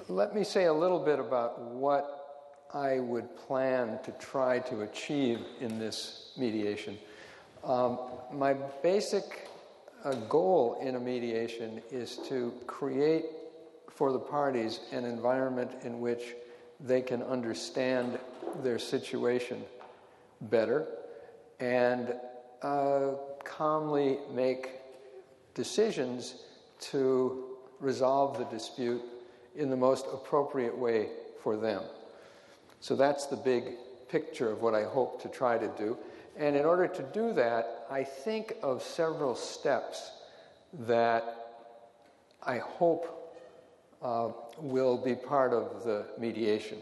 let me say a little bit about what I would plan to try to achieve in this mediation. My basic goal in a mediation is to create for the parties an environment in which they can understand their situation better and calmly make decisions to resolve the dispute in the most appropriate way for them. So that's the big picture of what I hope to try to do. And in order to do that, I think of several steps that I hope will be part of the mediation.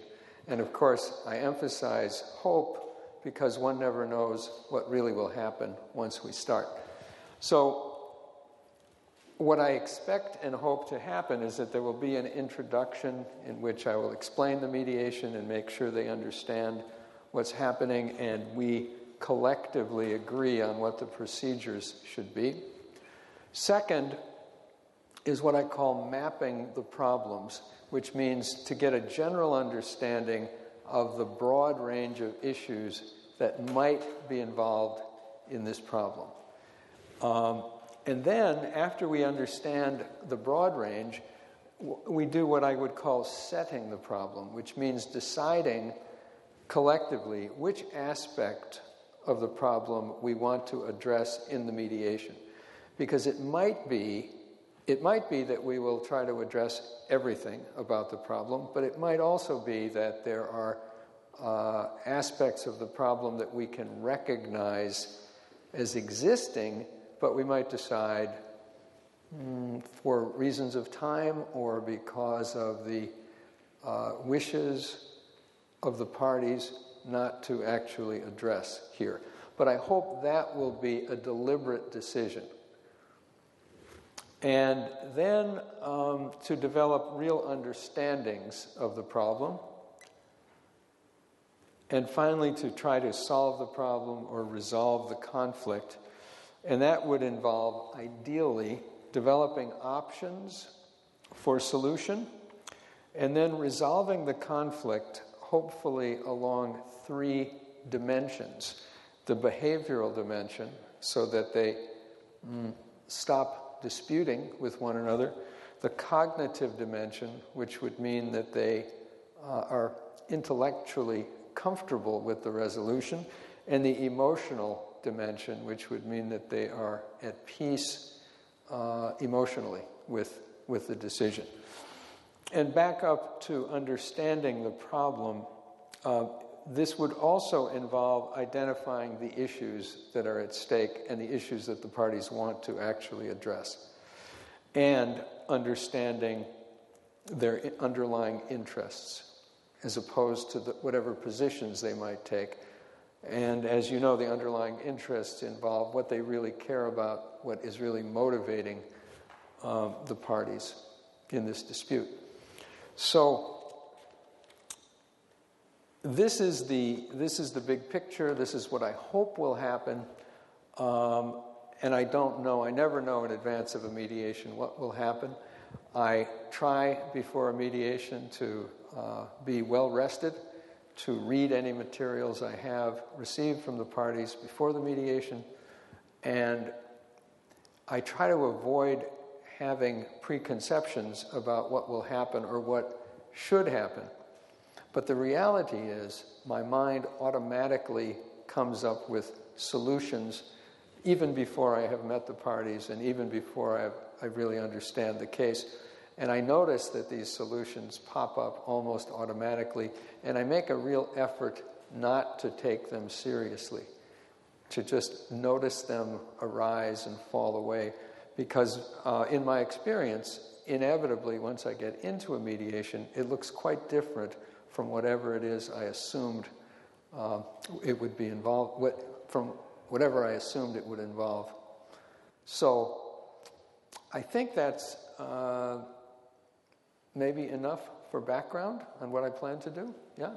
And of course, I emphasize hope because one never knows what really will happen once we start. So what I expect and hope to happen is that there will be an introduction in which I will explain the mediation and make sure they understand what's happening, and we collectively agree on what the procedures should be. Second is what I call mapping the problems, which means to get a general understanding of the broad range of issues that might be involved in this problem. And then, after we understand the broad range, we do what I would call setting the problem, which means deciding collectively which aspect of the problem we want to address in the mediation. Because it might be that we will try to address everything about the problem, but it might also be that there are aspects of the problem that we can recognize as existing, but we might decide for reasons of time or because of the wishes of the parties not to actually address here. But I hope that will be a deliberate decision. And then to develop real understandings of the problem. And finally, to try to solve the problem or resolve the conflict. And that would involve, ideally, developing options for solution, and then resolving the conflict, hopefully along 3 dimensions. The behavioral dimension, so that they stop disputing with one another. The cognitive dimension, which would mean that they are intellectually comfortable with the resolution. And the emotional dimension, which would mean that they are at peace emotionally with the decision. And back up to understanding the problem, this would also involve identifying the issues that are at stake and the issues that the parties want to actually address, and understanding their underlying interests as opposed to whatever positions they might take. And as you know, the underlying interests involve what they really care about, what is really motivating the parties in this dispute. So this is the big picture. This is what I hope will happen. And I don't know, I never know in advance of a mediation what will happen. I try before a mediation to be well rested, to read any materials I have received from the parties before the mediation, and I try to avoid having preconceptions about what will happen or what should happen. But the reality is my mind automatically comes up with solutions even before I have met the parties and even before I really understand the case. And I notice that these solutions pop up almost automatically, and I make a real effort not to take them seriously, to just notice them arise and fall away. Because in my experience, inevitably, once I get into a mediation, it looks quite different from whatever it is I assumed it would be involved, from whatever I assumed it would involve. So I think that's maybe enough for background on what I plan to do. Yeah?